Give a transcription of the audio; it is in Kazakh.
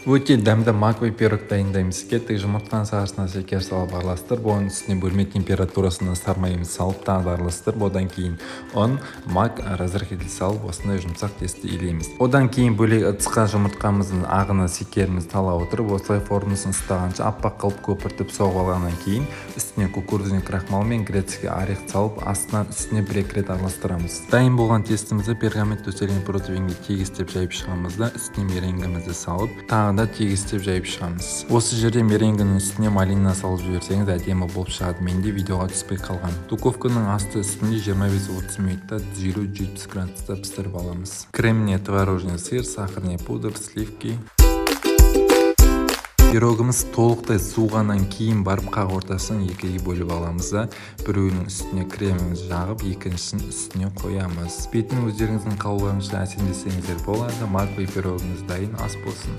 Өте дәмді маквей пирог дайындаймыз. Кеттік, жұмыртқаны сағашына шекер салып араластырып, оның үстіне бөлме температурасына сармайымыз салып тағы араластырып, одан кейін ұн, мак, разрыхитель салып, осындай жұмсақ тесті илейміз. Одан кейін бөлек ыдысқа жұмыртқамыздың ағына шекерімізді сала отырып, осылай формасын ұстағанша аппақ қылып көпіртіп соғып алғаннан кейін үстіне кукурузный крахмал мен грецкий орех салып, астынан үстіне бір-екі рет араластырамыз. Дайын болған тестімізді пергамент төселген противенге тегістеп жайып шығамыз да үстіне меренгімізді салып, да тегістеп жайып шығамыз. Осы жерде меренгінің үстіне малина салып жіберсеңіз әдемі болып шығады. Менде видеоға түспей қалған. Духовканың асты үстінде 25-30 минутта 170 градуста пісіріп аламыз. Кремния, творожный сыр, сахарный пудр, сливки. Пирогымыз толықтай суығаннан кейін барып қақ ортасын екіге бөліп аламыз да біреуінің үстіне кремімізді жағып, екіншісін үстіне қоямыз. Бетін өздеріңіздің қалауларыңызша әсемдесеңіздер болады. Маквей пирогымыз дайын, ас болсын.